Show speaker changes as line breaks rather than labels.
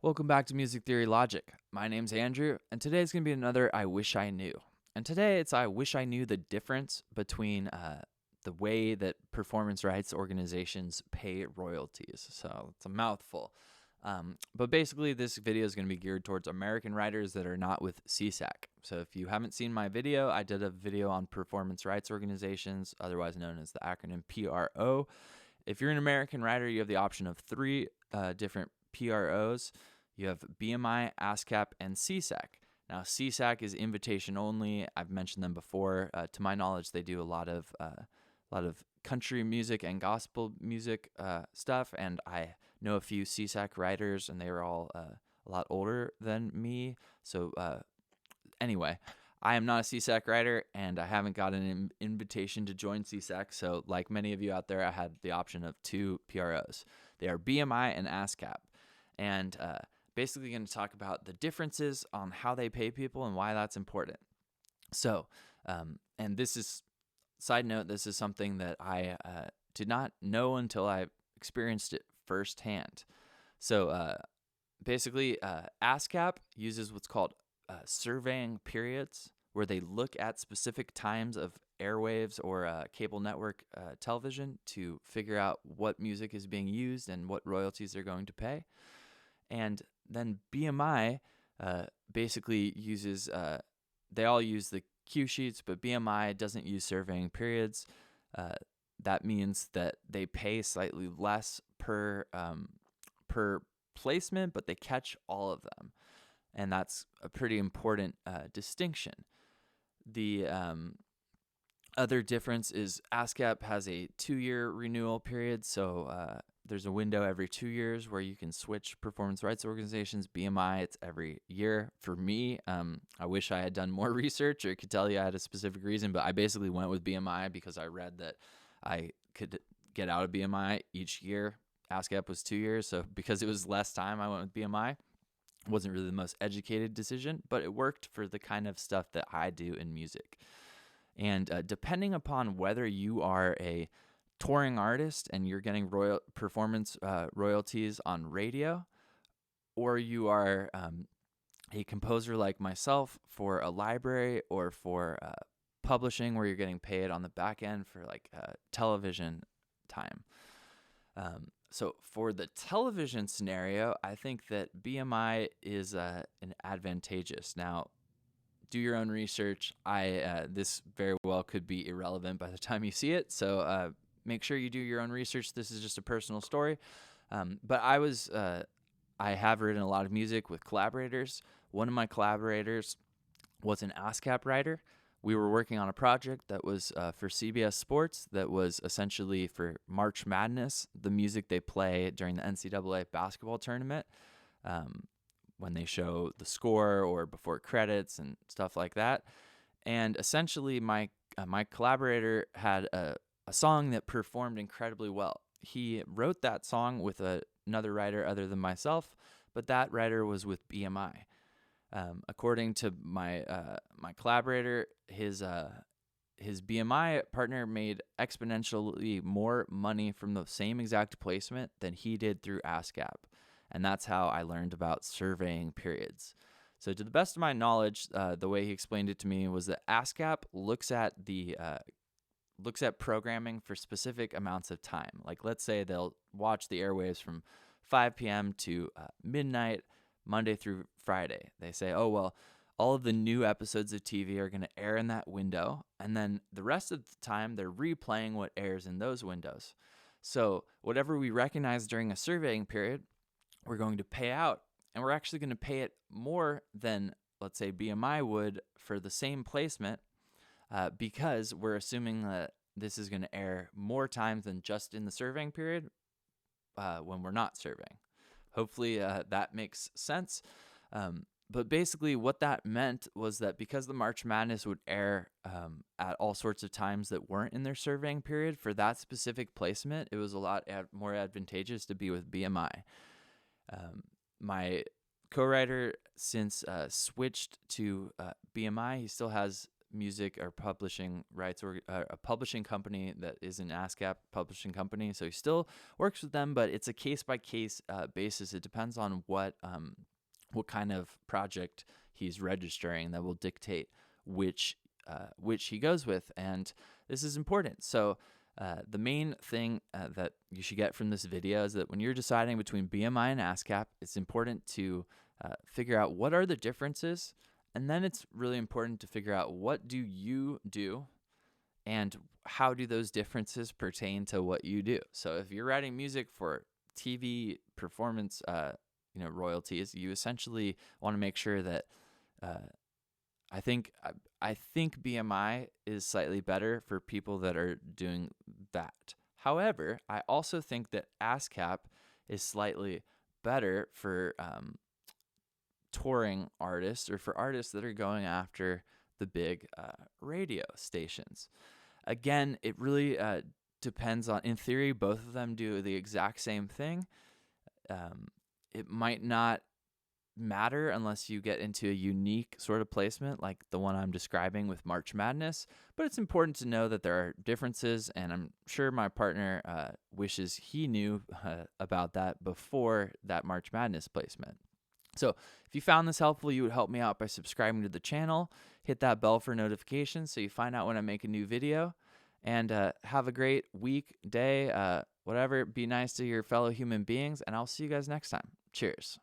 Welcome back to Music Theory Logic. My name's Andrew, and today's going to be another I Wish I Knew. And today it's I wish I knew the difference between the way that performance rights organizations pay royalties. So it's a mouthful. But basically, this video is going to be geared towards American writers that are not with CSAC. So if you haven't seen my video, I did a video on performance rights organizations, otherwise known as the acronym PRO. If you're an American writer, you have the option of three different PROs. You have BMI, ASCAP, and CSAC. Now, CSAC is invitation only. I've mentioned them before. To my knowledge, they do a lot of country music and gospel music stuff, and I know a few CSAC writers, and they were all a lot older than me. So anyway, I am not a CSAC writer, and I haven't got an invitation to join CSAC. So like many of you out there, I had the option of two PROs. They are BMI and ASCAP. And basically going to talk about the differences on how they pay people and why that's important. So, and this is, side note, this is something that I did not know until I experienced it firsthand. So basically, ASCAP uses what's called surveying periods, where they look at specific times of airwaves or cable network television to figure out what music is being used and what royalties they're going to pay. And then BMI basically uses, they all use the cue sheets, but BMI doesn't use surveying periods. That means that they pay slightly less per placement, but they catch all of them. And that's a pretty important distinction. The other difference is ASCAP has a 2-year renewal period, so there's a window every 2 years where you can switch performance rights organizations. BMI, it's every year. For me, I wish I had done more research or could tell you I had a specific reason, but I basically went with BMI because I read that I could get out of BMI each year. ASCAP was 2 years, so because it was less time, I went with BMI. It wasn't really the most educated decision, but it worked for the kind of stuff that I do in music. And depending upon whether you are a touring artist and you're getting performance royalties on radio, or you are a composer like myself for a library or for publishing, where you're getting paid on the back end for like television time. So for the television scenario, I think that BMI is an advantageous. Now, do your own research. This very well could be irrelevant by the time you see it, so make sure you do your own research. This is just a personal story, but I have written a lot of music with collaborators. One of my collaborators was an ASCAP writer. We were working on a project that was for CBS Sports that was essentially for March Madness, the music they play during the NCAA basketball tournament. When they show the score or before credits and stuff like that. And essentially my collaborator had a song that performed incredibly well. He wrote that song with another writer other than myself, but that writer was with BMI. According to my collaborator, his BMI partner made exponentially more money from the same exact placement than he did through ASCAP. And that's how I learned about surveying periods. So to the best of my knowledge, the way he explained it to me was that ASCAP looks at programming for specific amounts of time. Like, let's say they'll watch the airwaves from 5 p.m. to midnight, Monday through Friday. They say, oh, well, all of the new episodes of TV are going to air in that window. And then the rest of the time, they're replaying what airs in those windows. So whatever we recognize during a surveying period, we're going to pay out, and we're actually going to pay it more than, let's say, BMI would for the same placement because we're assuming that this is going to air more times than just in the surveying period when we're not surveying. Hopefully that makes sense. But basically what that meant was that because the March Madness would air at all sorts of times that weren't in their surveying period, for that specific placement, it was a lot more advantageous to be with BMI. My co-writer since switched to BMI. He still has music or publishing rights, or a publishing company that is an ASCAP publishing company. So he still works with them, but it's a case-by-case basis. It depends on what kind of project he's registering that will dictate which he goes with. And this is important. So the main thing that you should get from this video is that when you're deciding between BMI and ASCAP, it's important to figure out what are the differences, and then it's really important to figure out what do you do and how do those differences pertain to what you do. So if you're writing music for TV performance royalties, you essentially want to make sure that I think BMI is slightly better for people that are doing that. However, I also think that ASCAP is slightly better for touring artists, or for artists that are going after the big radio stations. Again, it really depends on, in theory, both of them do the exact same thing. It might not matter unless you get into a unique sort of placement like the one I'm describing with March Madness, but it's important to know that there are differences, and I'm sure my partner wishes he knew about that before that March Madness placement. So if you found this helpful, you would help me out by subscribing to the channel, hit that bell for notifications so you find out when I make a new video, and have a great week, day, whatever. Be nice to your fellow human beings, and I'll see you guys next time. Cheers.